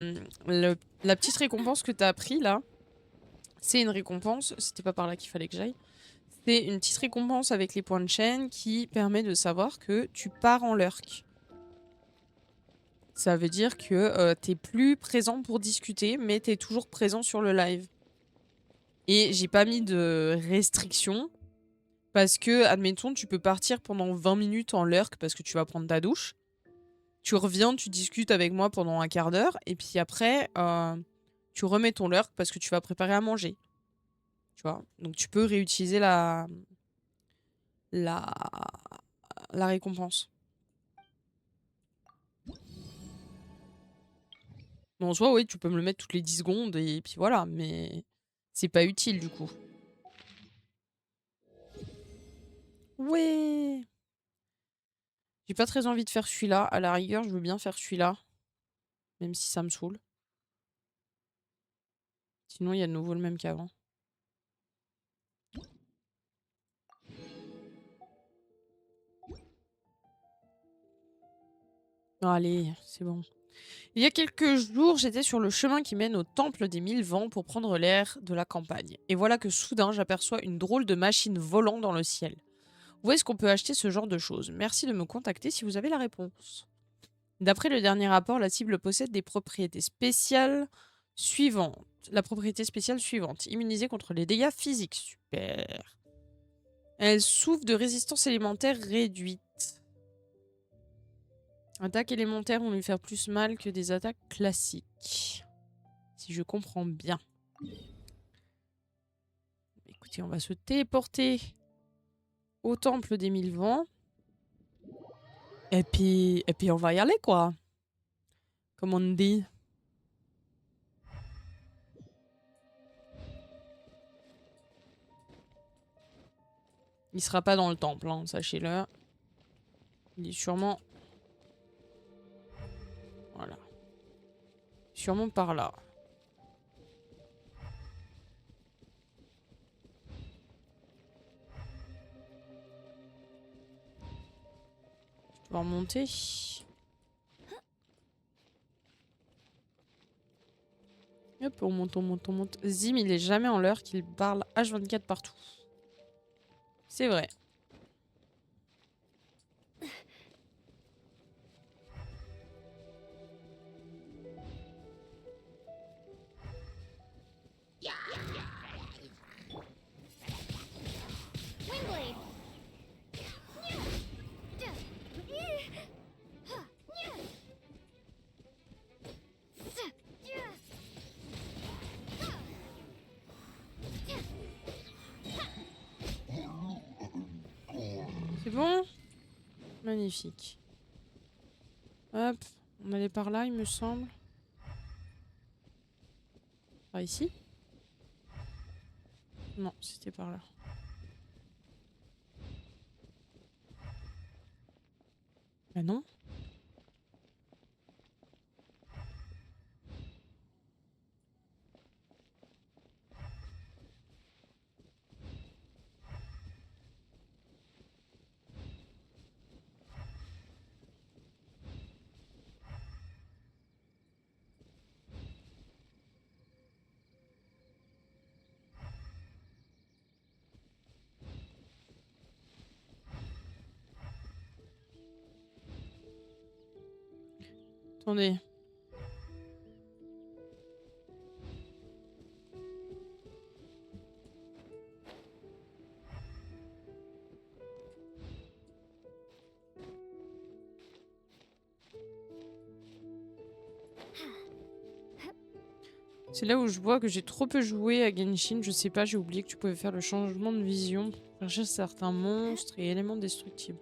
la petite récompense que t'as pris là, c'est une récompense, c'était pas par là qu'il fallait que j'aille, c'est une petite récompense avec les points de chaîne qui permet de savoir que tu pars en lurk. Ça veut dire que t'es plus présent pour discuter, mais t'es toujours présent sur le live. Et j'ai pas mis de restriction parce que, admettons, tu peux partir pendant 20 minutes en lurk parce que tu vas prendre ta douche. Tu reviens, tu discutes avec moi pendant un quart d'heure, et puis après, tu remets ton lurk parce que tu vas préparer à manger. Tu vois? Donc tu peux réutiliser la, la récompense. Mais en soi, oui, tu peux me le mettre toutes les 10 secondes, et puis voilà, mais c'est pas utile du coup. Ouais! J'ai pas très envie de faire celui-là. À la rigueur, je veux bien faire celui-là, même si ça me saoule. Sinon, il y a de nouveau le même qu'avant. Allez, c'est bon. Il y a quelques jours, j'étais sur le chemin qui mène au temple des 1000 vents pour prendre l'air de la campagne. Et voilà que soudain, j'aperçois une drôle de machine volant dans le ciel. Où est-ce qu'on peut acheter ce genre de choses? Merci de me contacter si vous avez la réponse. D'après le dernier rapport, la cible possède des propriétés spéciales suivantes. La propriété spéciale suivante. Immunisée contre les dégâts physiques. Super. Elle souffre de résistance élémentaire réduite. Attaques élémentaires vont lui faire plus mal que des attaques classiques. Si je comprends bien. Écoutez, on va se téléporter au temple des 1000 vents. Et puis on va y aller, quoi. Comme on dit. Il sera pas dans le temple, hein, sachez-le. Il est sûrement... Voilà. Sûrement par là. Je dois remonter. Hop, on monte, on monte, on monte. Zim, il est jamais en l'heure qu'il parle H24 partout. C'est vrai. C'est bon? Magnifique. Hop, on allait par là, il me semble. Par ici? Non, c'était par là. Bah non. Attendez. C'est là où je vois que j'ai trop peu joué à Genshin. Je sais pas, j'ai oublié que tu pouvais faire le changement de vision pour chercher certains monstres et éléments destructibles.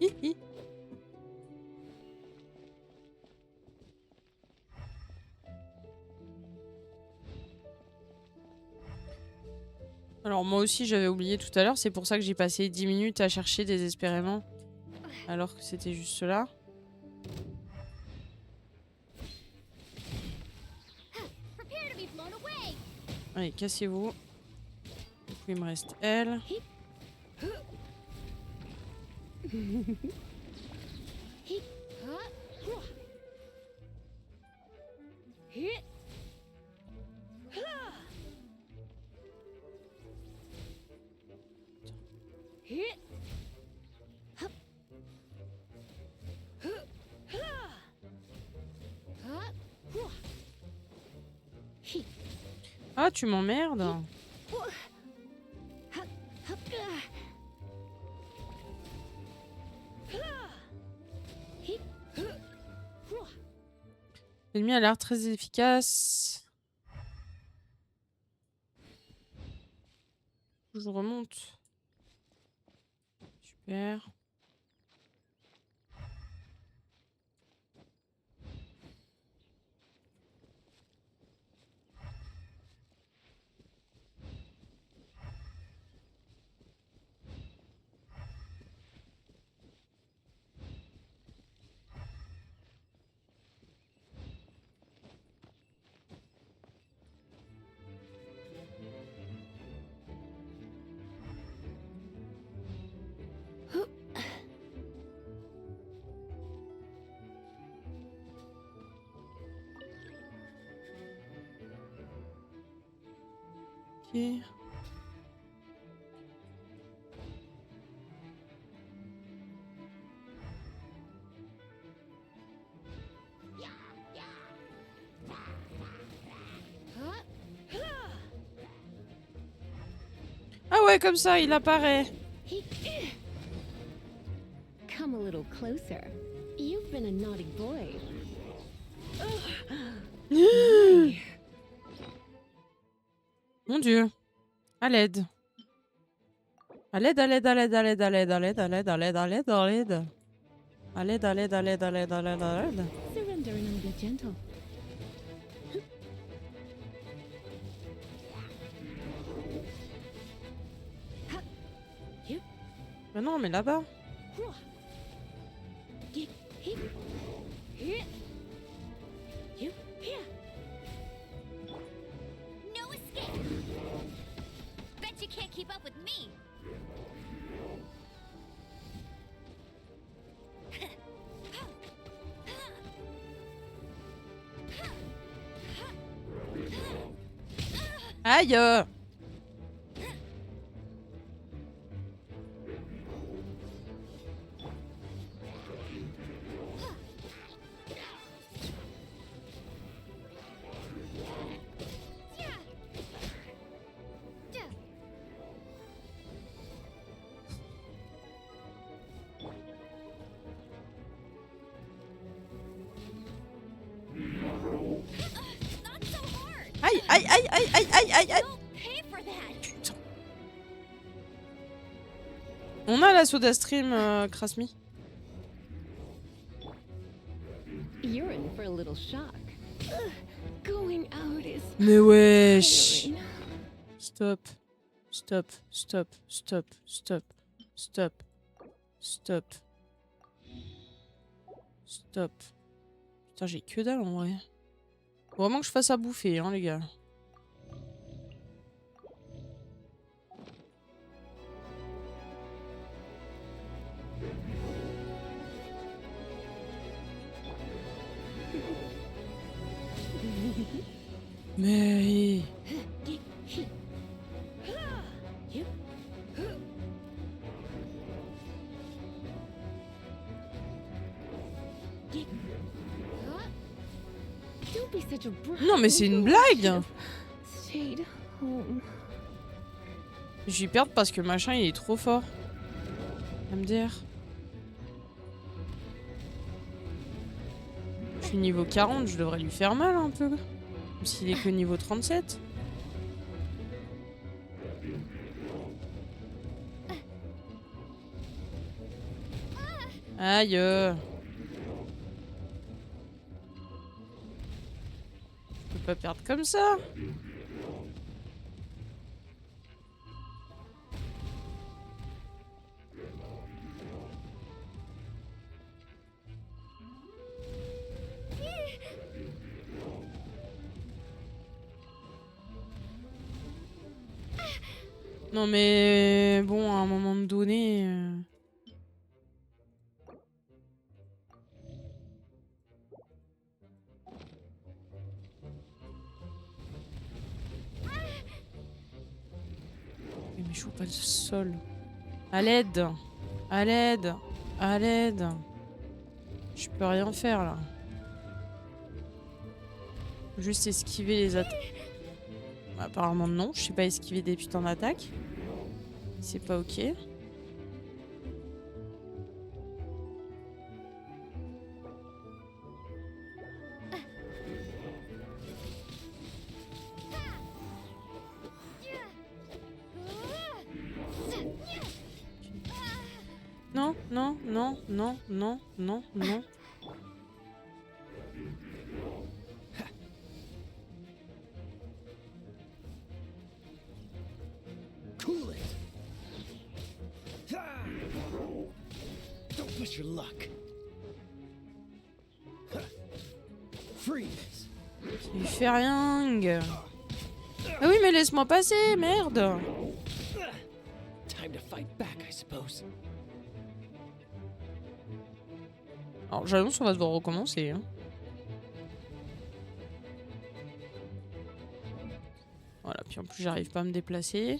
Hi hi. Alors moi aussi j'avais oublié tout à l'heure, c'est pour ça que j'ai passé 10 minutes à chercher désespérément. Alors que c'était juste là. Allez, cassez-vous. Du coup il me reste elle. Ah, tu m'emmerdes. L'ennemi a l'air très efficace. Je remonte. Super. Ok. Ah ouais, comme ça, il apparaît. Come a little closer. You've been a naughty boy. Mon Dieu. À l'aide. À l'aide, à l'aide, à l'aide, à l'aide, à l'aide, à l'aide, à l'aide, à l'aide, à l'aide, à l'aide. À l'aide, à l'aide, à l'aide, à l'aide, à l'aide, à l'aide. Surrender and be gentle. Mais non, mais là-bas. No escape! Bet you can't keep up with me! Aïe! Not so hard! Aïe, aïe, aïe, aïe, aïe, aïe, aïe, aïe. You'll pay for that! Putain. On a la soda stream, Krasmi. You're in for a little shock. Going out is Mais wesh. tiring. Stop. Stop. Stop. Stop. Stop. Stop. Stop. Stop. Putain, j'ai que dalle en vrai. Faut vraiment que je fasse à bouffer, hein, les gars. Mais... Don't be such a brat. Non, mais c'est une You blague. should've stayed home. Je vais perdre parce que machin, il est trop fort. À me dire. Je suis niveau 40, je devrais lui faire mal un peu. Même s'il est que niveau 37. Aïe. Je peux pas perdre comme ça. Non mais bon, à un moment donné... je vois pas le sol. À l'aide. À l'aide. À l'aide. Je peux rien faire là. Juste esquiver les attaques. Apparemment non, je sais pas esquiver des putains d'attaques. C'est pas ok. Non, non, non, non, non, non, non. Cool it. Ah! Don't push your luck. Freeze. Tu lui fais rien. Ah oui, mais laisse-moi passer, merde. Time to fight back, I suppose. Alors j'annonce, on va devoir recommencer. Hein. Voilà, puis en plus j'arrive pas à me déplacer.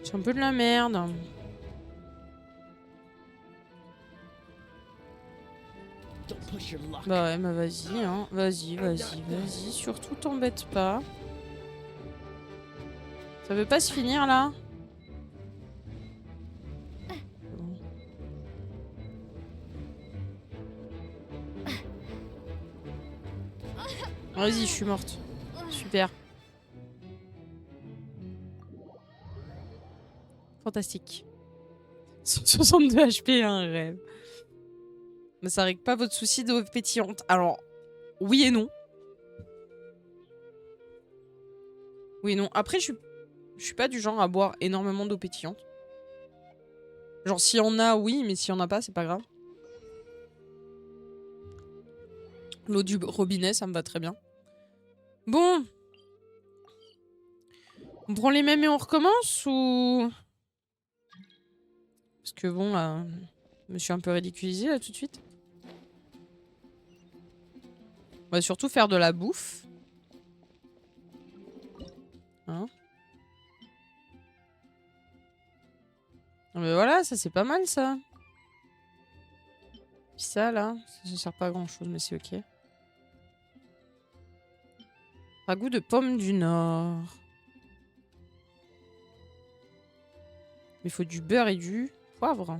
C'est un peu de la merde. Don't push your luck. Bah ouais, bah vas-y, hein. Vas-y, vas-y, vas-y. Surtout t'embête pas. Ça veut pas se finir là? Bon. Vas-y, je suis morte. Super. Fantastique. 162 HP, un rêve. Mais ça règle pas votre souci d'eau pétillante. Alors, oui et non. Oui et non. Après, je suis pas du genre à boire énormément d'eau pétillante. Genre, s'il y en a, oui, mais s'il y en a pas, c'est pas grave. L'eau du robinet, ça me va très bien. Bon. On prend les mêmes et on recommence ou... Parce que bon, là, je me suis un peu ridiculisée là tout de suite. On va surtout faire de la bouffe. Hein? Mais voilà, ça c'est pas mal ça. Puis ça là, ça sert pas à grand chose mais c'est ok. Ragoût de pomme du Nord. Il faut du beurre et du poivre.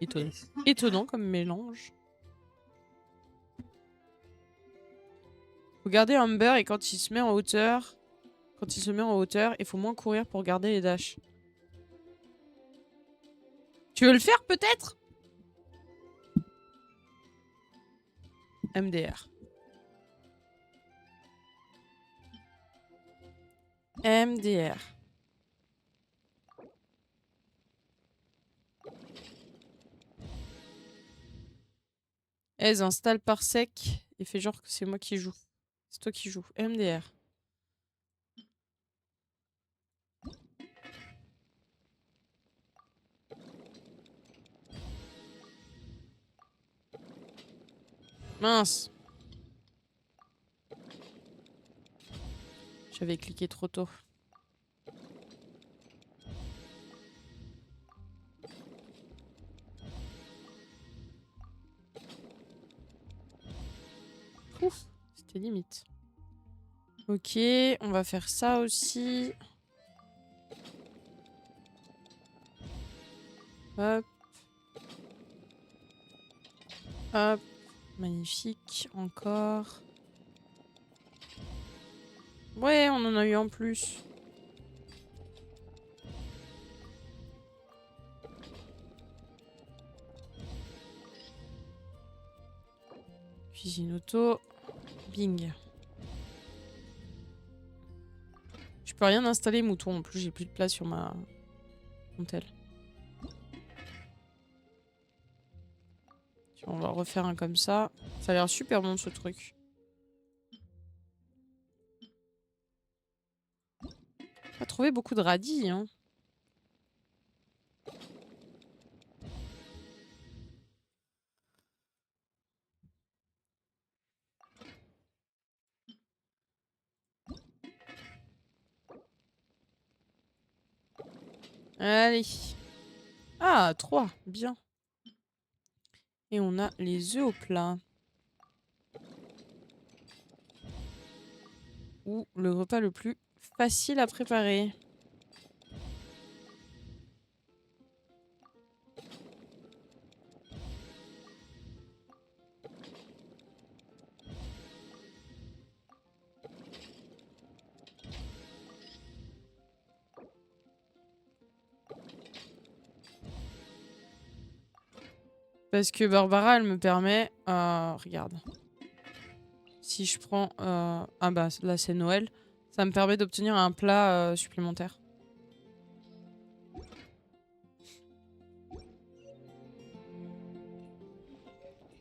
Étonnant. Étonnant comme mélange. Faut garder un beurre et quand il se met en hauteur... Quand il se met en hauteur, il faut moins courir pour garder les dashs. Tu veux le faire peut-être? MDR. MDR. Aise, installe par sec et fais genre que c'est moi qui joue. C'est toi qui joues. MDR. Mince. J'avais cliqué trop tôt. Ouf, c'était limite. Ok, on va faire ça aussi. Hop. Hop. Magnifique. Encore. Ouais, on en a eu en plus. Cuisine auto. Bing. Je peux rien installer mouton en plus, j'ai plus de place sur ma montelle. On va refaire un comme ça. Ça a l'air super bon ce truc. Pas trouvé beaucoup de radis, hein. Allez. Ah, 3. Bien. Et on a les œufs au plat. Ou le repas le plus facile à préparer. Parce que Barbara, elle me permet... regarde. Si je prends... ah bah là, c'est Noël. Ça me permet d'obtenir un plat supplémentaire.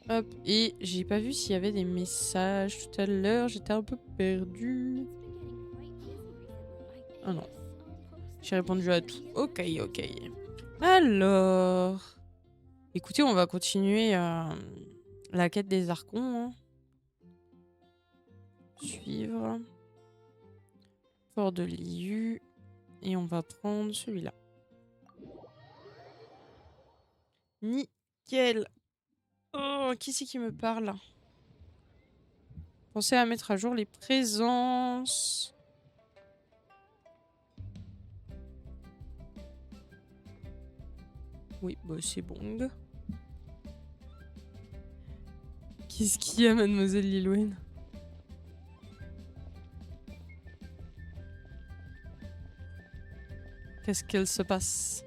Hop. Et j'ai pas vu s'il y avait des messages tout à l'heure. J'étais un peu perdue. Ah non. J'ai répondu à tout. Ok, ok. Alors... Écoutez, on va continuer la quête des archons. Hein. Suivre. Port de Liu. Et on va prendre celui-là. Nickel. Oh, qui c'est qui me parle? Pensez à mettre à jour les présences. Oui, bah c'est bon. Qu'est-ce qu'il y a, mademoiselle Lilwen? Qu'est-ce qu'elle se passe?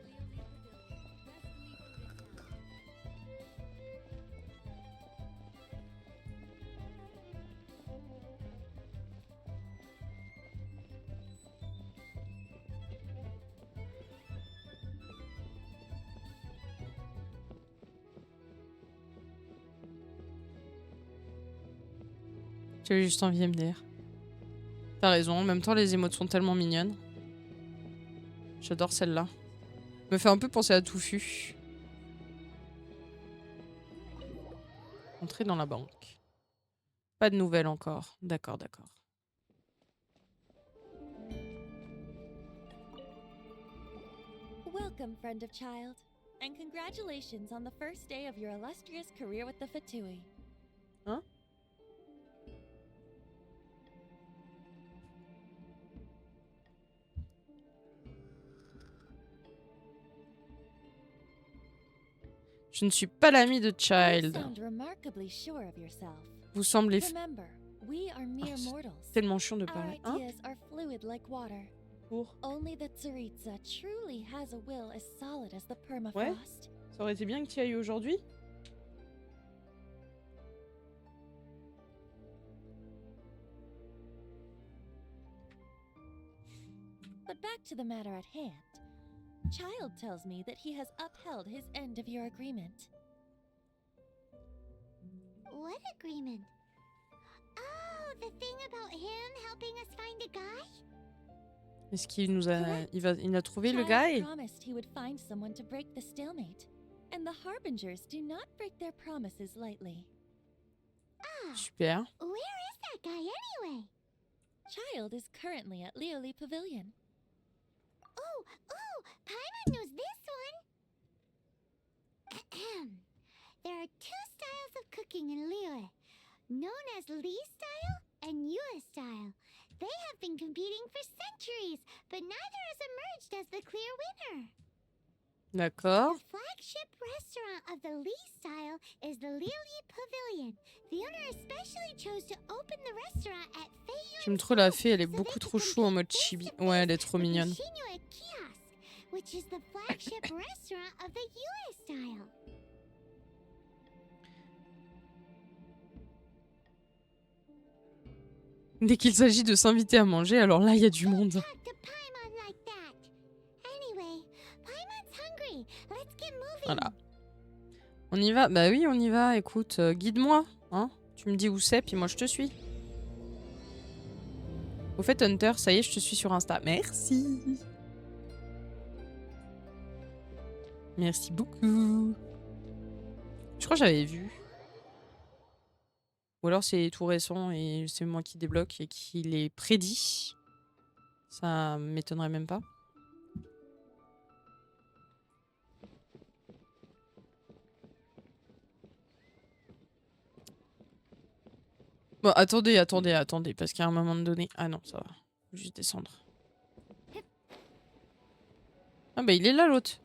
J'avais juste envie de me dire. T'as raison, en même temps les émotes sont tellement mignonnes. J'adore celle-là. Me fait un peu penser à Touffu. Entrer dans la banque. Pas de nouvelles encore. D'accord, d'accord. Welcome, friend of child, and congratulations on the first day of your illustrious career with the Fatui. Hein? Je ne suis pas l'ami de You Child. sound remarkably sure of yourself. Vous semblez Remember, we are mere c'est mortals. tellement chiant de Our parler. Hein? ideas are fluid like water. Pour... Only the Tsaritsa truly has a will as solid as the permafrost. Ça aurait été bien que tu y ailles aujourd'hui. But back to the matter at hand. Child tells me that he has upheld his end of your agreement. What agreement? Oh, the thing about him helping us find a guy? Est-ce qu'il nous a... Correct. Il a trouvé le Child gars? promised he would find someone to break the stalemate. And the Harbingers do not break their promises lightly. Ah, Super. where is that guy anyway? Child is currently at Leoli Pavilion. Oh, Paimon knows this one. There are two styles of cooking in Liyue, known as Li style and Yue style. They have been competing for centuries, but neither has emerged as the clear winner. D'accord. The flagship restaurant of the Li style is the Liyue Pavilion. The owner especially chose to open the restaurant at Feiyun. J'aime trop la fée, elle est beaucoup trop chou en mode chibi. Ouais, elle est trop mignonne. Shinue Kiosk, which is the flagship restaurant of the Yue style. Dès qu'il s'agit de s'inviter à manger, alors là, il y a du monde. Talk to Paimon like that. Anyway, Paimon's hungry. Let's get moving. Voilà. On y va? Bah oui, on y va. Écoute, guide-moi. Hein? Tu me dis où c'est, puis moi je te suis. Au fait, Hunter, ça y est, je te suis sur Insta. Merci. Merci beaucoup. Je crois que j'avais vu. Ou alors c'est tout récent et c'est moi qui débloque et qui l'ai prédit. Ça m'étonnerait même pas. Bon, attendez, parce qu'à un moment donné... Ah non, ça va. Faut juste descendre. Ah bah il est là, l'autre.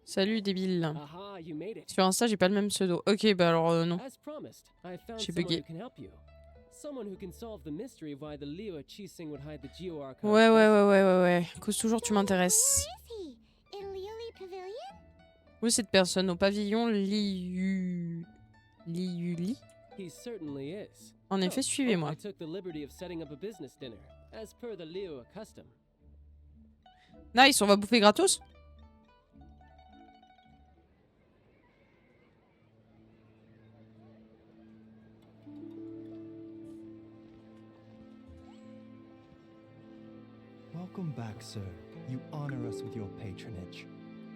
Salut, débile. Aha, you made it. Sur Insta, j'ai pas le même pseudo. Ok, bah alors non. As promised, I found J'ai someone bugué. who can help you. Someone who can solve the mystery of why the Liyue Qixing would hide the Geo-Archive. Ouais. Cause toujours, tu m'intéresses. Where is he? In Liuli Pavilion? Où est cette personne? Au pavillon Liuli? He certainly is. En effet, suivez-moi. I took the liberty of setting up a business dinner, as per the Liyue custom. Nice, on va bouffer gratos? Welcome back, sir. You honor us with your patronage.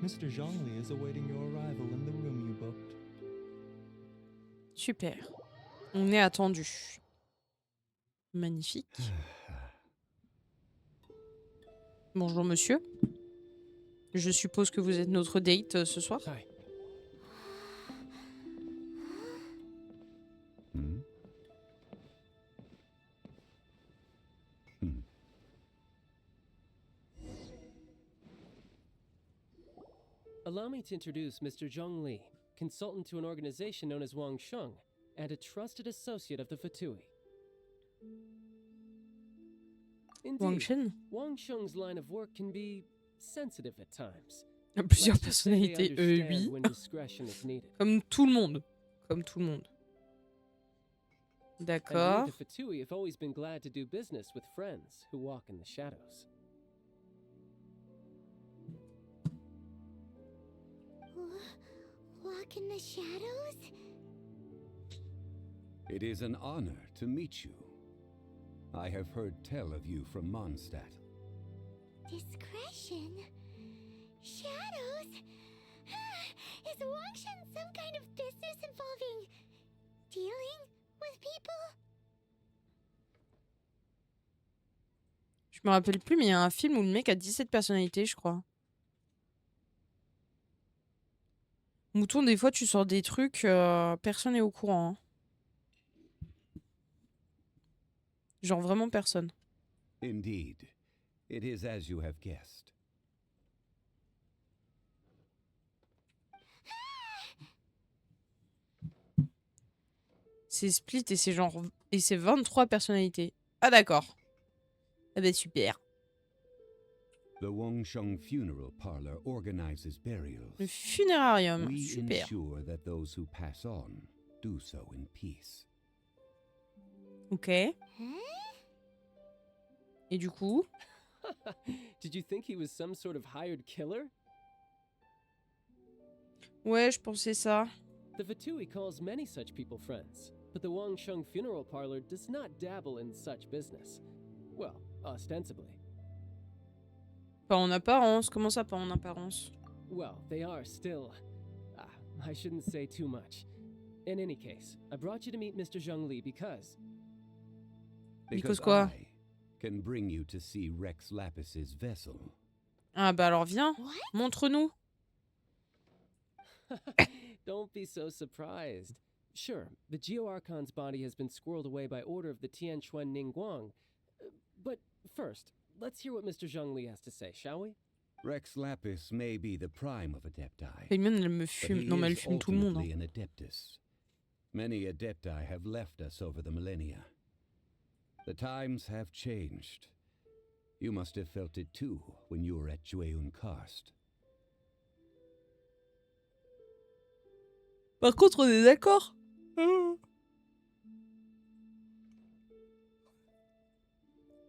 Mr. Zhongli is awaiting your arrival in the room you booked. Super. On est attendu. Magnifique. Bonjour, monsieur. Je suppose que vous êtes notre date ce soir? Hi. Allow me to introduce Mr. Zhong Li, consultant to an organization known as Wang Sheng, and a trusted associate of the Fatui. Wang Indeed, Shen? Wang Sheng's line of work can be sensitive at times. Plusieurs Let's just say they personnalités, understand oui. when discretion is needed. Comme tout le monde. Comme tout le monde. And D'accord. we, the Fatui, have always been glad to do business with friends who walk in the shadows. Walk in the shadows? It is an honor to meet you. I have heard tell of you from Mondstadt. Discretion? Shadows? Is Wangshan some kind of business involving dealing with people? Je me rappelle plus, mais il y a un film où le mec a 17 personnalités, je crois. Mouton, des fois, tu sors des trucs, personne n'est au courant. Hein. Genre vraiment personne. Indeed, it is as you have guessed. C'est Split et c'est genre... Et c'est 23 personnalités. Ah d'accord. Ah bah super. The Wangsheng Funeral Parlor organizes burials. Le funérarium. We Super. ensure that those who pass on do so in peace. Ok. Huh? Et du coup... Did you think he was some sort of hired killer? Ouais, je pensais ça. The Fatui calls many such people friends, but the Wangsheng Funeral Parlor does not dabble in such business. Well, ostensibly. Pas en apparence. Comment ça, pas en apparence? Well, they are still... I shouldn't say too much. In any case, I brought you to meet Mr. Zhong Li because... Because quoi? I can bring you to see Rex Lapis's vessel. Ah bah alors viens. What? Montre-nous. Don't be so surprised. Sure, the Geo-Archon's body has been squirreled away by order of the Tianquan Ningguang. But first, let's hear what Mr. Zhong Li has to say, shall we? Rex Lapis may be the prime of Adepti. Payman, elle me But fume. he Non, mais elle is fume tout le monde. ultimately Hein. an Adeptus. Many Adepti have left us over the millennia. The times have changed. You must have felt it too when you were at Jueyun Karst. Par contre, on est d'accord.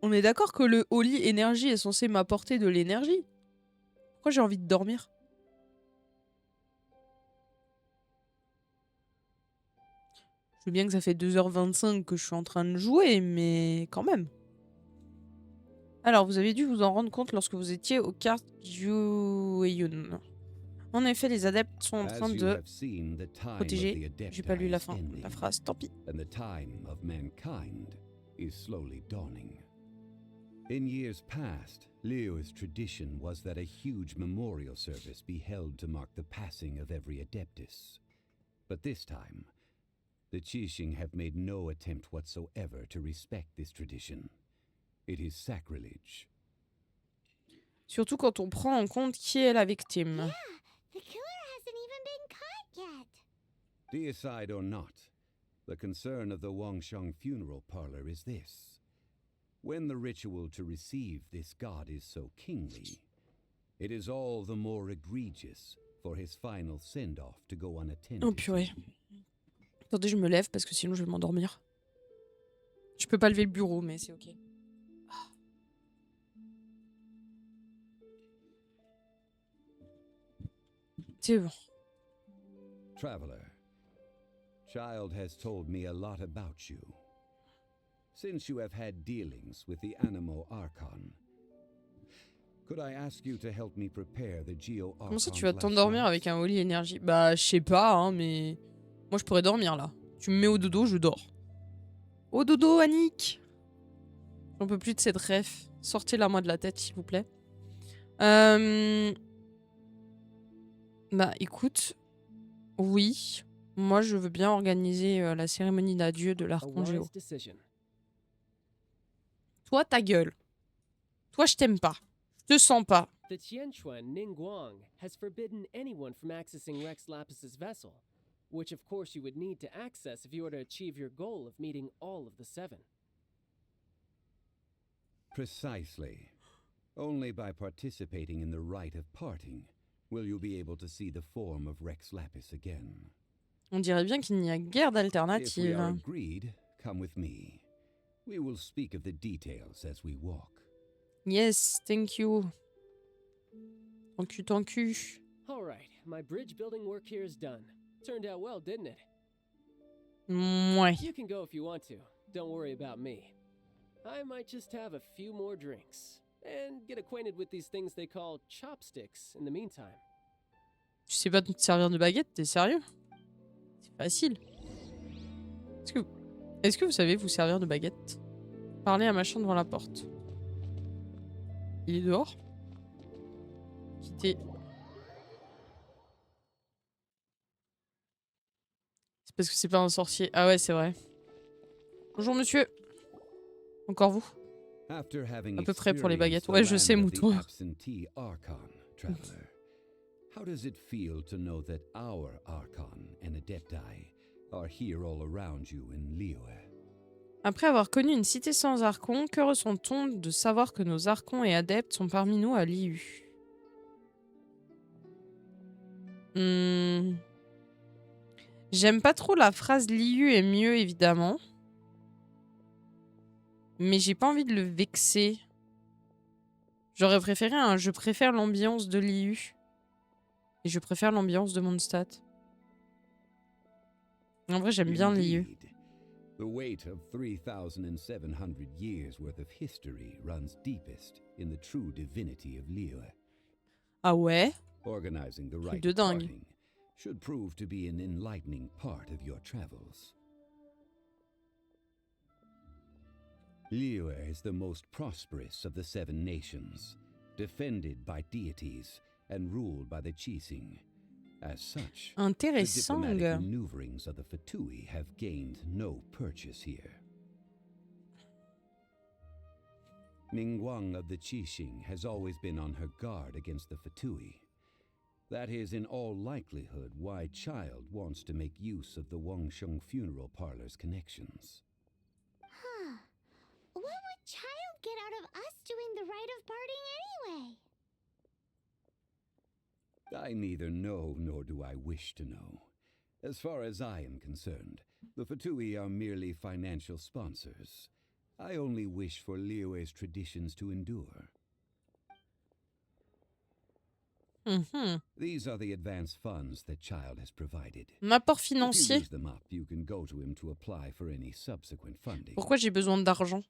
On est d'accord que le Holy Energy est censé m'apporter de l'énergie. Pourquoi j'ai envie de dormir? Je sais bien que ça fait 2h25 que je suis en train de jouer, mais quand même. Alors, vous avez dû vous en rendre compte lorsque vous étiez au Karst Jueyun. En effet, les adeptes sont en train As you de have seen, the time of protéger. the J'ai pas lu la Adepti fin, is ending, la phrase, tant pis. and the time of mankind is slowly dawning. In years past, Leo's tradition was that a huge memorial service be held to mark the passing of every Adeptus. But this time, the Qixing have made no attempt whatsoever to respect this tradition. It is sacrilege. Surtout quand on prend en compte qui est la victime. Yeah, the killer hasn't even been caught yet. Deicide or not, the concern of the Wangsheng funeral parlor is this. When the ritual to receive this god is so kingly, it is all the more egregious for his final send-off to go unattended. Oh purée. Attendez, je me lève parce que sinon je vais m'endormir. Je peux pas lever le bureau, mais c'est ok. C'est bon. Traveler, Child has told me a lot about you. Since you have had dealings with the Animo Archon, could I ask you to help me prepare the Geo Archon's Comment ça tu vas last t'endormir rites? avec un Holy Energy? Bah je sais pas, hein, mais moi je pourrais dormir là. Tu me mets au dodo, je dors. Au dodo, Annick! J'en peux plus de cette ref. Sortez-la moi de la tête, s'il vous plaît. Bah écoute, oui. Moi je veux bien organiser la cérémonie d'adieu de A l'Archon Géo. wise decision. Toi, ta gueule. Toi, je t'aime pas. Je te sens pas. The Tianquan Ningguang has forbidden anyone from accessing Rex Lapis's vessel, which of course you would need to access if you were to achieve your goal of meeting all of the seven. Precisely. Only by participating in the rite of parting will you be able to see the form of Rex Lapis again. On dirait bien qu'il n'y a guère If we d'alternative. are agreed, come with me. We will speak of the details as we walk. Yes, thank you. Ton cul. All right, my bridge building work here is done. Turned out well, didn't it? Mouais. You can go if you want to. Don't worry about me. I might just have a few more drinks and get acquainted with these things they call chopsticks in the meantime. Tu sais pas te servir de baguette, t'es sérieux? C'est facile. Est-ce que vous savez vous servir de baguette? Parlez à machin devant la porte. Il est dehors? Quittez. C'est parce que c'est pas un sorcier. Ah ouais, c'est vrai. Bonjour monsieur. Encore vous? After having À peu près pour les baguettes. experienced Ouais, je the sais, land of the mouton. absentee Archon, traveler, how does it feel to know that our Archon and Adepti are here all around you in Liyue? Après avoir connu une cité sans archons, que ressent-on de savoir que nos archons et adeptes sont parmi nous à Liu? J'aime pas trop la phrase Liu est mieux, évidemment. Mais j'ai pas envie de le vexer. J'aurais préféré un je préfère l'ambiance de Liu. Et je préfère l'ambiance de Mondstadt. En vrai, j'aime bien Liu. Indeed. The weight of 3,700 years worth of history runs deepest in the true divinity of Liyue. Ah ouais? Organizing the Truc rite de of dingue. parting should prove to be an enlightening part of your travels. Liyue is the most prosperous of the seven nations, defended by deities and ruled by the Qixing. As such, the Intéressant. diplomatic maneuverings of the Fatui have gained no purchase here. Ningguang of the Qixing has always been on her guard against the Fatui. That is in all likelihood why Child wants to make use of the Wangsheng funeral parlor's connections. Huh. What would Child get out of us doing the rite of parting anyway? I neither know nor do I wish to know. As far as I am concerned, the Fatui are merely financial sponsors. I only wish for Liyue's traditions to endure. These are the advance funds that Child has provided. Un apport If you financier. use them up, you can go to him to apply for any subsequent funding. Pourquoi j'ai besoin d'argent?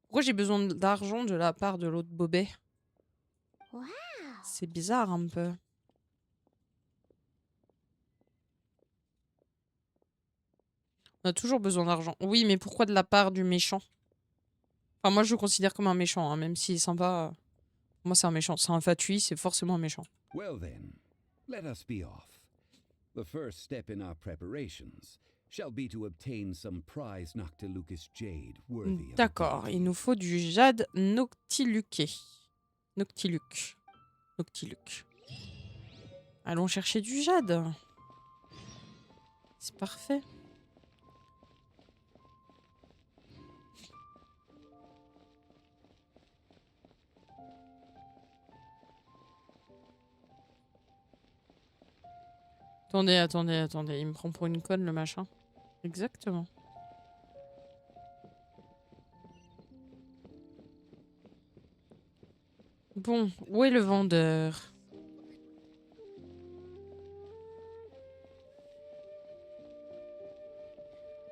Pourquoi j'ai besoin d'argent de la part de l'autre bobet? Wow. C'est bizarre un peu. On a toujours besoin d'argent. Oui, mais pourquoi de la part du méchant? Enfin, moi, je le considère comme un méchant, hein, même s'il est sympa. Moi, c'est un méchant. C'est un fatui, c'est forcément un méchant. Well then, let us be off. The first step in our preparations shall be to obtain some prize Noctilucus jade worthy of a D'accord, deity. il nous faut du jade noctiluqué. Noctiluc. Noctiluc. Allons chercher du jade. C'est parfait. Attendez. Il me prend pour une conne, le machin. Exactement. Bon, où est le vendeur?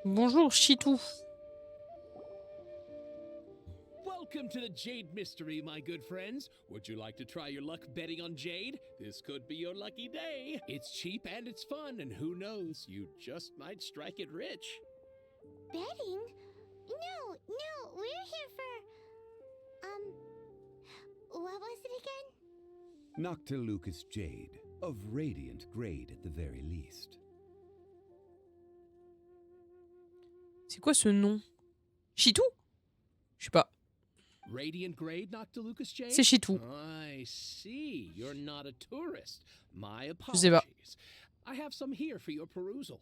Bonjour, Chitou. Welcome to the Jade Mystery, my good friends. Would you like to try your luck betting on Jade? This could be your lucky day. It's cheap and it's fun, and who knows, you just might strike it rich. Betting? No, we're here for... What was it again? Noctilucus jade, of radiant grade at the very least. C'est quoi ce nom? Chitou? Je sais pas. Radiant grade, Noctilucus Jade? C'est Chitou. I see. You're not a tourist. My Je sais pas. apologies. I have some here for your perusal.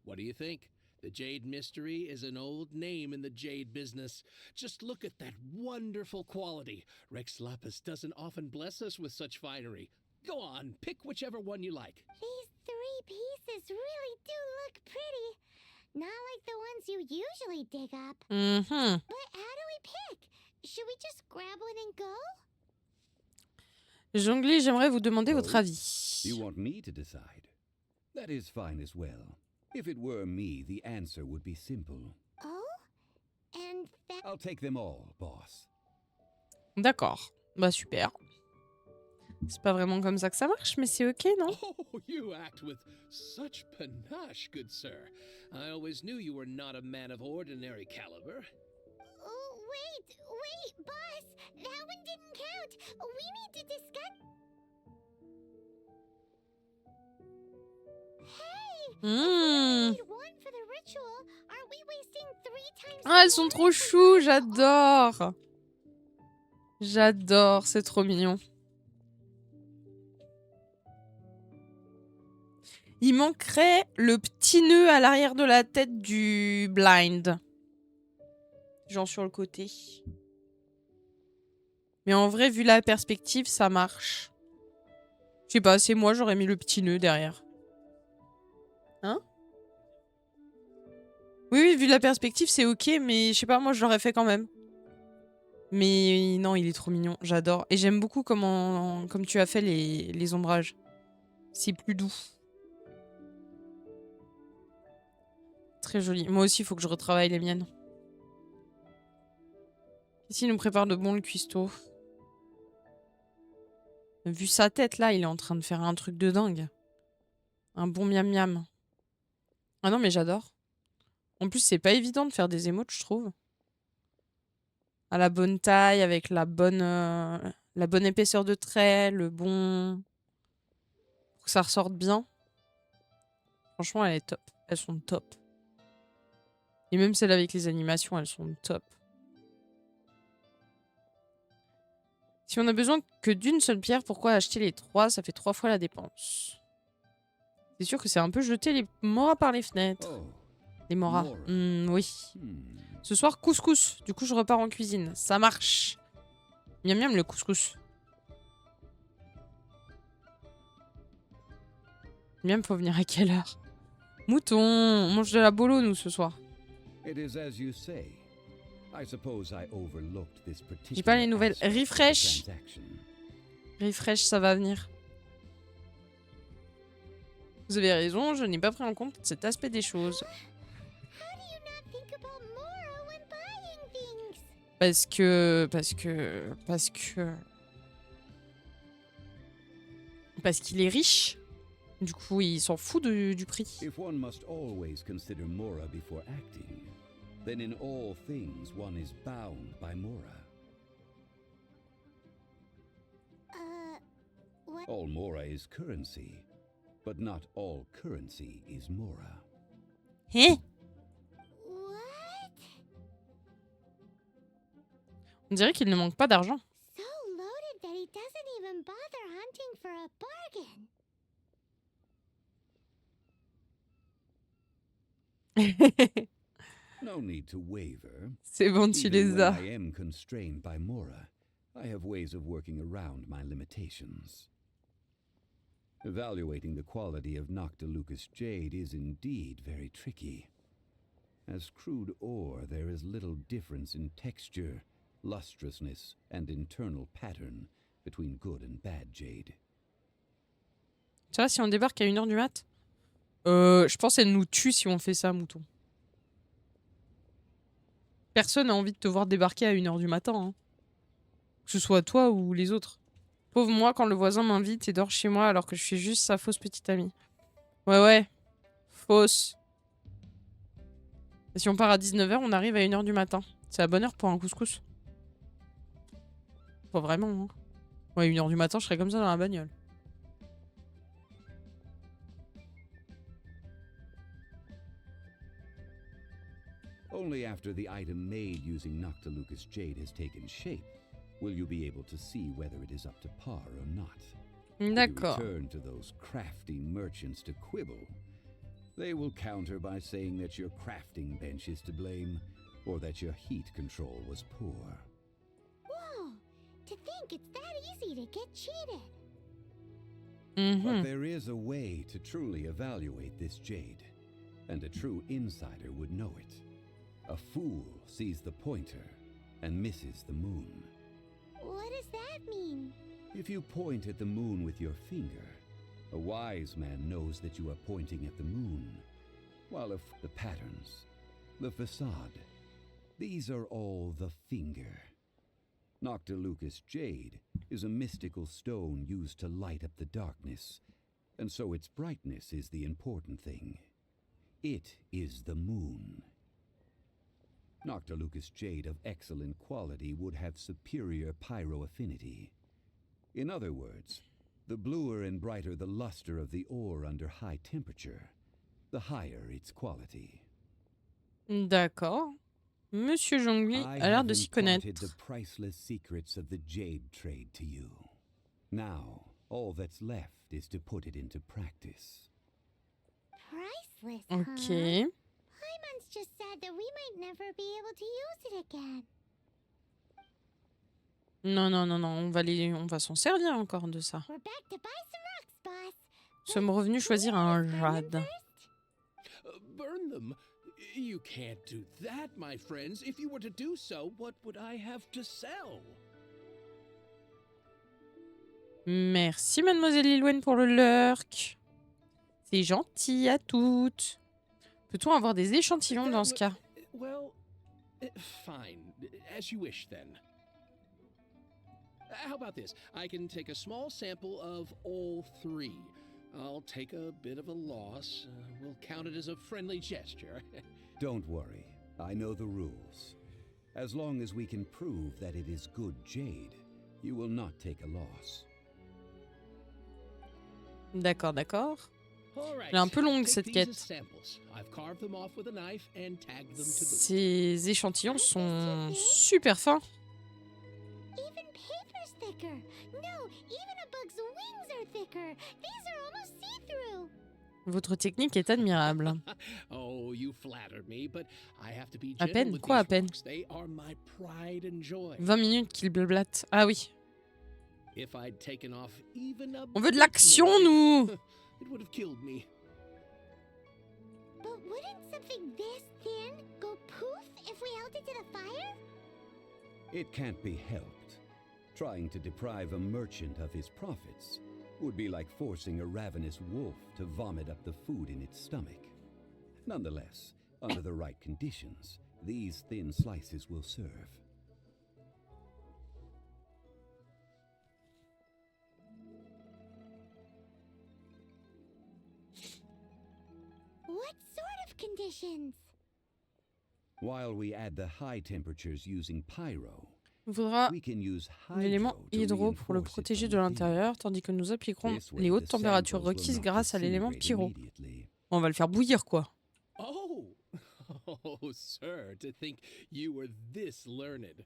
What do you think? The Jade Mystery is an old name in the jade business. Just look at that wonderful quality. Rex Lapis doesn't often bless us with such finery. Go on, pick whichever one you like. These 3 pieces really do look pretty. Not like the ones you usually dig up. Mhm. But how do we pick? Should we just grab one and go? Jonglé, j'aimerais vous demander votre Oh, avis. You want me to decide? That is fine as well. If it were me, the answer would be simple. Oh? And that... I'll take them all, boss. D'accord. Bah super. C'est pas vraiment comme ça que ça marche, mais c'est ok, non? Oh, you act with such panache, good sir. I always knew you were not a man of ordinary caliber. Oh, wait, boss! That one didn't count! We need to discuss... Hey! Mmh. Need one for the ritual. Aren't we wasting 3 times... Ah, elles sont trop chou, j'adore. J'adore, c'est trop mignon. Il manquerait le petit nœud à l'arrière de la tête du blind. Genre sur le côté. Mais en vrai, vu la perspective, ça marche. Je sais pas, c'est moi, j'aurais mis le petit nœud derrière. Hein? Oui, vu la perspective, c'est ok, mais je sais pas, moi, je l'aurais fait quand même. Mais non, il est trop mignon, j'adore. Et j'aime beaucoup comme tu as fait les ombrages. C'est plus doux. Très joli. Moi aussi, il faut que je retravaille les miennes. Ici, il nous prépare de bon le cuistot. Vu sa tête, là, il est en train de faire un truc de dingue. Un bon miam miam. Ah non, mais j'adore. En plus, c'est pas évident de faire des émotes, je trouve. À la bonne taille, avec la bonne épaisseur de trait, le bon... Pour que ça ressorte bien. Franchement, elle est top. Elles sont top. Et même celles avec les animations, elles sont top. Si on a besoin que d'une seule pierre, pourquoi acheter les 3? Ça fait 3 fois la dépense. C'est sûr que c'est un peu jeter les moras par les fenêtres. Oh, Les moras. Mora. Oui. hmm. Ce soir, couscous. Du coup, je repars en cuisine. Ça marche. Miam miam le couscous. Miam, faut venir à quelle heure? Mouton. On mange de la bolo, nous, ce soir. It is as you say. I suppose I overlooked this J'ai pas les particular nouvelles. aspect of the Refresh. transaction. Refresh, ça va venir. Vous avez raison, je n'ai pas pris en compte cet aspect des choses. How do you not think about Mora when buying things? Parce qu'il est riche. Du coup, il s'en fout du prix. If one must always consider Mora before acting, then in all things one is bound by Mora. What? All Mora is currency, but not all currency is Mora. Hein? What? On dirait qu'il ne manque pas d'argent. So loaded that he doesn't even bother hunting for a bargain. No need to waver. C'est bon, tu Even les when as. I am constrained by Mora, I have ways of working around my limitations. Evaluating the quality of Noctilucus jade is indeed very tricky. As crude ore, there is little difference in texture, lustrousness, and internal pattern between good and bad jade. Tu vois, si on débarque à 1h du mat, je pense qu'elle nous tue si on fait ça, mouton. Personne n'a envie de te voir débarquer à 1h du matin. Hein. Que ce soit toi ou les autres. Pauvre moi quand le voisin m'invite et dort chez moi alors que je suis juste sa fausse petite amie. Ouais. Fausse. Et si on part à 19h, on arrive à 1h du matin. C'est la bonne heure pour un couscous. Pas vraiment, hein. Ouais, 1h du matin, je serais comme ça dans la bagnole. Only after the item made using Noctilucus jade has taken shape will you be able to see whether it is up to par or not. If you D'accord. return to those crafty merchants to quibble, they will counter by saying that your crafting bench is to blame, or that your heat control was poor. Whoa! To think it's that easy to get cheated. But there is a way to truly evaluate this jade, and a true insider would know it. A fool sees the pointer and misses the moon. What does that mean? If you point at the moon with your finger, a wise man knows that you are pointing at the moon, while if the patterns, the facade, these are all the finger. Noctilucus jade is a mystical stone used to light up the darkness, and so its brightness is the important thing. It is the moon. Noctilucus jade of excellent quality would have superior pyroaffinity. In other words, the bluer and brighter the luster of the ore under high temperature, the higher its quality. D'accord. Monsieur Zhongli I a l'air have de s'y imparted connaître. the priceless secrets of the jade trade to you. Now, all that's left is to put it into practice. Priceless, Ok. huh? Hyman's just sad that we might never be able to use it again. Non, on va s'en servir encore de ça. We're back to buy some rocks, boss. Nous sommes revenus choisir un jade. Burn them? You can't do that, my friends. If you were to do so, what would I have to sell? Merci Mademoiselle Lilwen pour le lurk. C'est gentil à toutes. Peut-on avoir des échantillons dans ce cas? Well, fine. As you wish, then. How about this? I can take a small sample of all three. I'll take a bit of a loss. We'll count it as a friendly gesture. Don't worry, I know the rules. As long as we can prove that it is good jade, you will not take a loss. D'accord. All right. Elle est un peu longue Take cette these quête. as samples. I've carved them off with a knife and tagged them to boot. Ces échantillons sont super fins. Even paper's thicker. No, even a bug's wings are thicker. These are almost see-through. Votre technique est admirable. Oh, you flatter me, but I have to be À gentle peine? with Quoi à these peine? rocks. They are my pride and joy. 20 minutes qu'il blablate. Ah oui. If I'd taken off even a On veut de bit l'action, more, nous. it would have killed me. But wouldn't something this thin go poof if we held it to the fire? It can't be helped. Trying to deprive a merchant of his profits would be like forcing a ravenous wolf to vomit up the food in its stomach. Nonetheless, under the right conditions, these thin slices will serve. What sort of conditions? While we add the high temperatures using pyro, Il faudra we can use l'élément hydro hydro pour le reinforce it protéger from de within. l'intérieur, tandis que nous appliquerons This way, les hautes the températures samples will requises not grâce à l'élément disintegrate pyro. immediately. On va le faire bouillir, quoi. Oh! Oh, sir, to think you were this learned.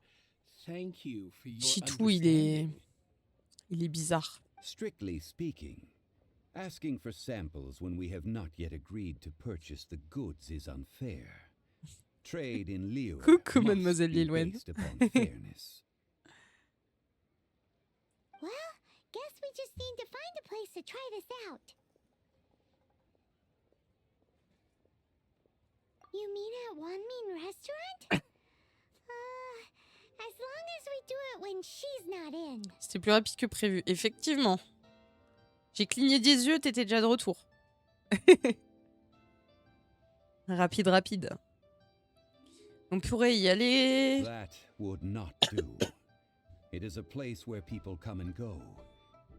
Thank you for your Chitou, understanding. il est bizarre. Strictly speaking, asking for samples when we have not yet agreed to purchase the goods is unfair. Trade in Liyue Coucou, must Mademoiselle be Lilwen. based upon fairness. Well, guess we just need to find a place to try this out. You mean at Wanmin Restaurant? As long as we do it when she's not in. C'était plus rapide que prévu. Effectivement. J'ai cligné des yeux, t'étais déjà de retour. Rapide, rapide. On pourrait y aller. That would not do. It is a place where people come and go.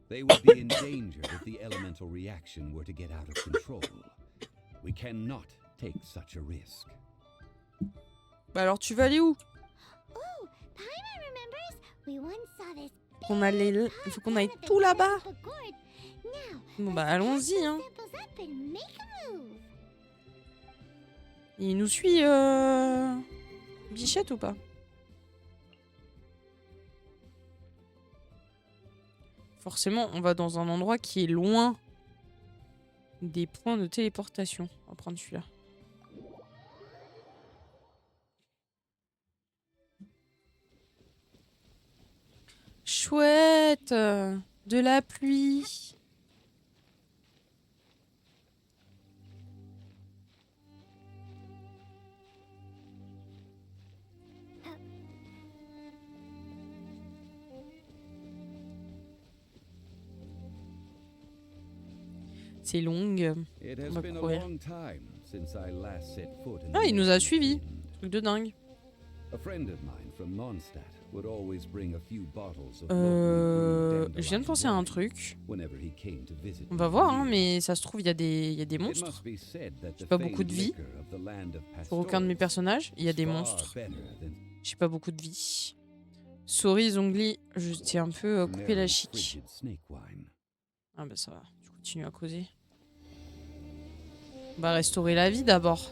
They would be in danger if the elemental reaction were to get out of control. We cannot take such a risk. Bah alors tu vas aller où? Oh, Paimon remembers we once saw this. On allait, il faut qu'on aille tout là-bas. Bon bah allons-y hein. Il nous suit Bichette ou pas? Forcément, on va dans un endroit qui est loin des points de téléportation. On va prendre celui-là. Chouette, de la pluie. C'est longue. It On has va been a courir. long time since I last set foot in Ah, the il nous a Northern suivis. Wind. Truc de dingue. A friend of mine from Mondstadt would always bring a few bottles of locally brewed Je viens de penser à dandelion un wine truc. whenever he came to visit On va me voir, in hein, Liyue. mais ça se trouve, il y a des It monstres. must be said that J'ai the pas beaucoup de famed vie. liquor of the land of Pour aucun de mes Pastores personnages, il y a is des far monstres. better than J'ai pas beaucoup de vie. Sorry, Zongli, je t'ai un peu coupé la merry chic. frigid snake wine. Ah bah ça va, tu continues à causer. On va restaurer la vie d'abord.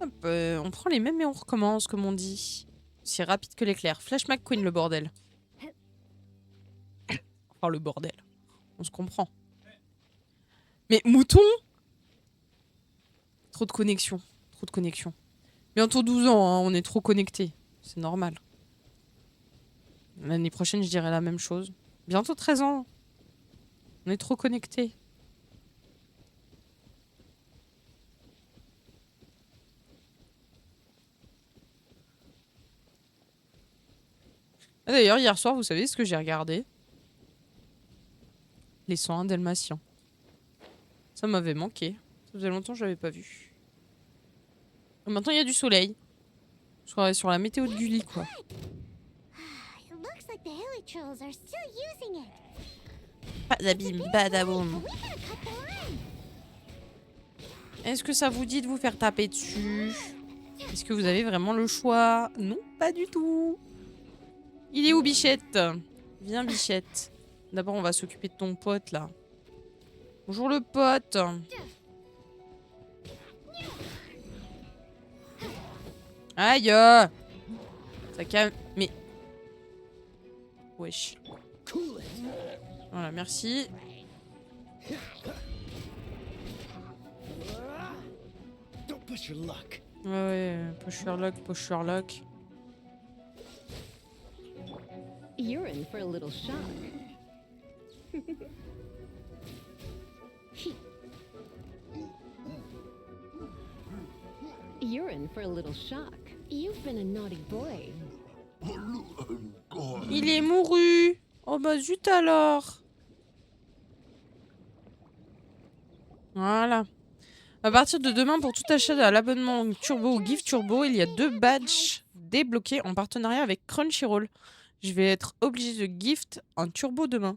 Hop, on prend les mêmes et on recommence, comme on dit. C'est rapide que l'éclair. Flash McQueen, le bordel. Enfin, le bordel. On se comprend. Mais mouton? Trop de connexion. Trop de connexion. Bientôt 12 ans, hein, on est trop connectés. C'est normal. L'année prochaine, je dirais la même chose. Bientôt 13 ans. On est trop connectés. Ah, d'ailleurs, hier soir, vous savez ce que j'ai regardé? Les 101 Dalmatiens. Ça m'avait manqué. Ça faisait longtemps que je l'avais pas vu. Et maintenant, il y a du soleil. Je crois sur la météo de Gulli, quoi. It looks like the hilly trolls are still using it. Badabim, badaboum. We gotta cut the line. Est-ce que ça vous dit de vous faire taper dessus? Est-ce que vous avez vraiment le choix? Non, pas du tout. Il est où, Bichette? Viens, Bichette. D'abord, on va s'occuper de ton pote, là. Bonjour, le pote. Aïe. Ça calme. Mais... Wesh. Voilà, merci. Don't push your luck. Ouais, push Sherlock, push Sherlock. You're in for a little shock. You're in for a little shock. You've been a naughty boy. Il est mouru. Oh bah zut alors. Voilà. À partir de demain, pour tout achat à l'abonnement Turbo ou Gift Turbo, il y a 2 badges débloqués en partenariat avec Crunchyroll. Je vais être obligée de gift un Turbo demain.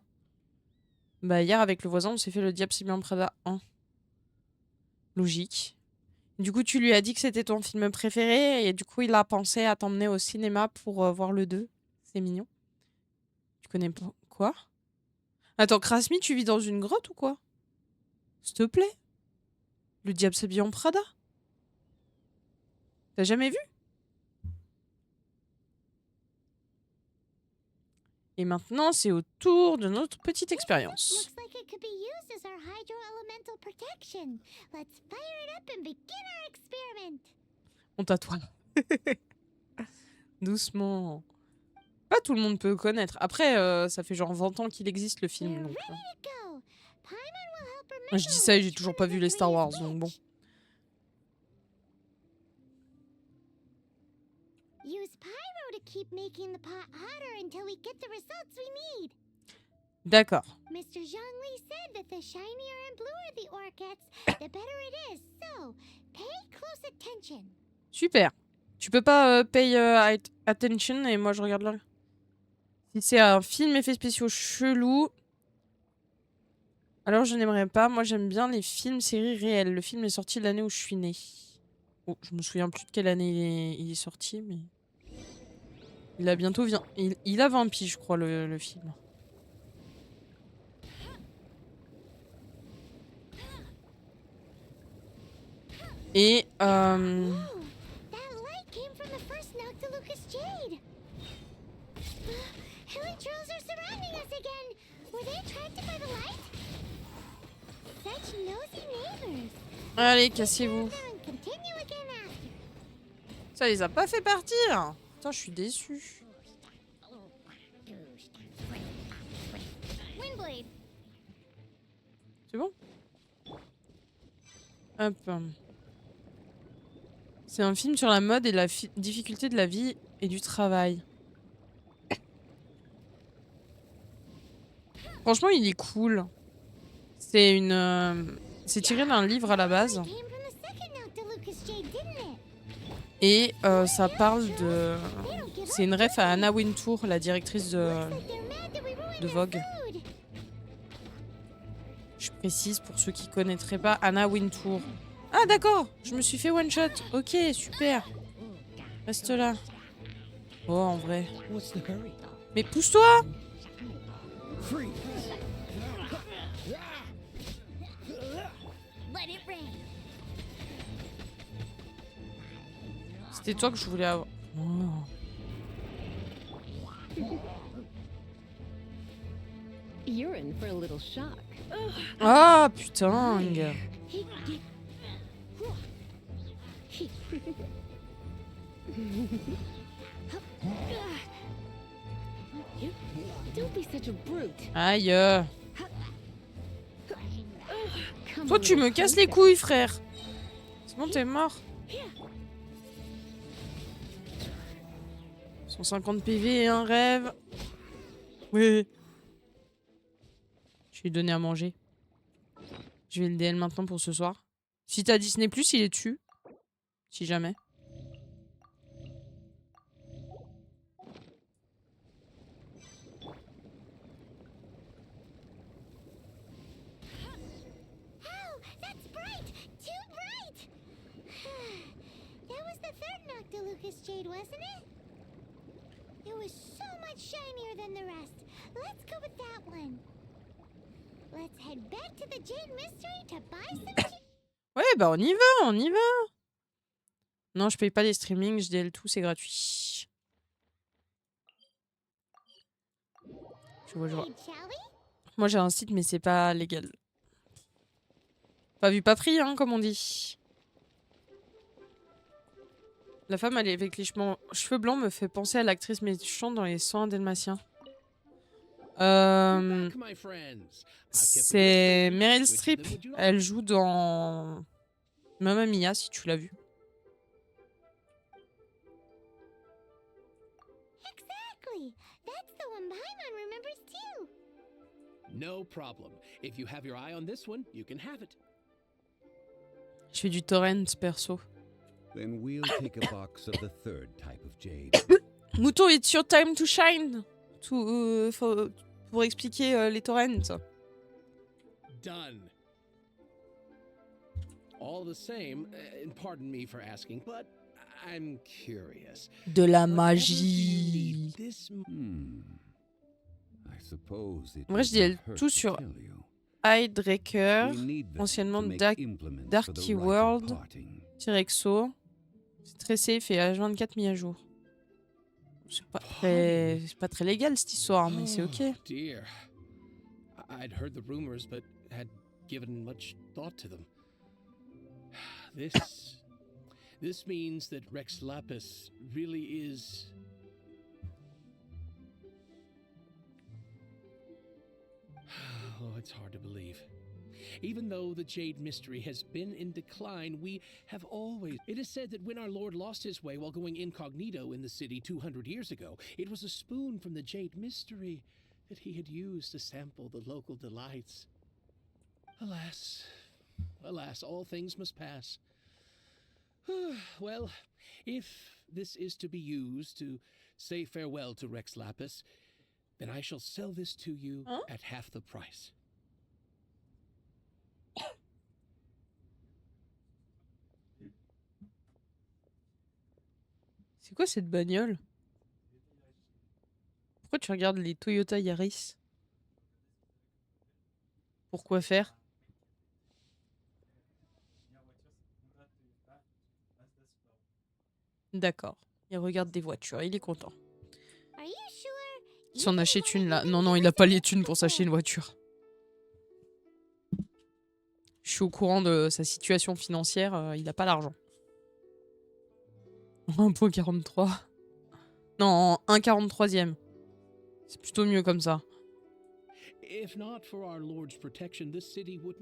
Bah hier avec le voisin on s'est fait le Diable c'est bien Prada 1. Logique. Du coup tu lui as dit que c'était ton film préféré et du coup il a pensé à t'emmener au cinéma pour voir le 2. C'est mignon. Tu connais pas quoi? Attends, Krasmi, tu vis dans une grotte ou quoi? S'il te plaît. Le Diable s'habille en Prada. T'as jamais vu? Et maintenant, c'est au tour de notre petite expérience. Looks like it could be used as our hydro-elemental protection. Let's fire it up and begin our experiment. On tatoue. Doucement. Pas tout le monde peut connaître. Après, ça fait genre 20 ans qu'il existe le film. We're Donc, ready to go. Paimon will help her moi, je dis ça et j'ai toujours pas vu les Star Wars, donc bon. Use pyro to keep making the pot hotter until we get the results we need. D'accord. Mr. Zhongli said that the shinier and bluer the ore gets, the better it is. So, pay close attention. Super. Tu peux pas pay attention et moi je regarde là. Si c'est un film effets spéciaux chelou, alors je n'aimerais pas. Moi j'aime bien les films séries réelles. Le film est sorti l'année où je suis née. Oh, je me souviens plus de quelle année il est sorti, mais il a bientôt il a 20 piges, je crois, le film. Et Oh, that light came from the first Noctilucous Jade. Hilly trolls are surrounding us again. Were they attracted by the light? Such nosy neighbors. allez, cassez-vous. And continue again after. Ça les a pas fait partir. Putain, je suis déçue. Windblade. C'est bon? Hop. C'est un film sur la mode et la difficulté de la vie et du travail. Franchement, il est cool. C'est c'est tiré d'un livre à la base. Came from the second Noctilucous Jade, didn't it? Et ça parle de... They don't give C'est une ref à Anna Wintour, la directrice de Like they're mad that we ruined de their Vogue. food. Je précise pour ceux qui connaîtraient pas Anna Wintour. Ah d'accord, je me suis fait one shot. Ok, super. Reste là. Oh, en vrai. What's the hurry? Mais pousse-toi! Let it rain. C'était toi que je voulais avoir. Oh. You're in for a little shock. Ah putain! Don't be such a brute. Aïe! Come Toi on, tu me little casses les princess. couilles, frère! C'est bon, t'es mort. 150 PV et un rêve. Oui. Je vais lui donner à manger. Je vais le DL maintenant pour ce soir. Si t'as Disney+, il est dessus. Si jamais. Ow, that's bright! Too bright! That was the third Noctilucous Jade, wasn't it? It was so much shinier than the rest. Let's go with that one. Let's head back to the Jade Mystery to buy some Ouais, bah on y va, on y va. Non, je paye pas les streamings, je DL tout, c'est gratuit. Je vois, je vois. jade, shall we? Moi j'ai un site, mais c'est pas légal. Pas vu, pas pris, hein, comme on dit. La femme elle est avec les cheveux blancs me fait penser à l'actrice méchante dans les 101 Dalmatiens. Back, my friends. I've kept a C'est list of Meryl which of Streep. them would you like? Elle joue dans Mamma Mia, si tu l'as vu. Exactly! That's the one Paimon remembers too! No problem. If you have your eye on this one, you can have it. Je fais du torrent perso. Then we'll take a box of the third type of jade. Mouton, it's your time to shine. Pour expliquer les torrents. done. All the same, and pardon me for asking, but I'm curious. De la Whatever do you magie. need this I suppose it En vrai, je would disais not hurt tout to sur tell you. Hydreaker, We need them anciennement to make implements for the Darky rite of World. parting. T-Rexo. C'est très safe et H24 mis à jour. C'est pas très légal cette histoire, mais c'est ok. Oh, dear. I'd heard the rumors, but had given much thought to them. This means that Rex Lapis really is. Oh, it's hard to believe. Even though the Jade Mystery has been in decline, we have always. It is said that when our Lord lost his way while going incognito in the city 200 years ago, it was a spoon from the Jade Mystery that he had used to sample the local delights. Alas, alas, all things must pass. Well, if this is to be used to say farewell to Rex Lapis, then I shall sell this to you at half the price. C'est quoi cette bagnole? Pourquoi tu regardes les Toyota Yaris? Pourquoi faire? D'accord. Il regarde des voitures, il est content. Are you sure? Il s'en achète une là. Non, non, il a pas les thunes pour s'acheter une voiture. Je suis au courant de sa situation financière, il a pas l'argent. 1.43. Non, 1,43e. C'est plutôt mieux comme ça. If not for our Lord's protection, this city would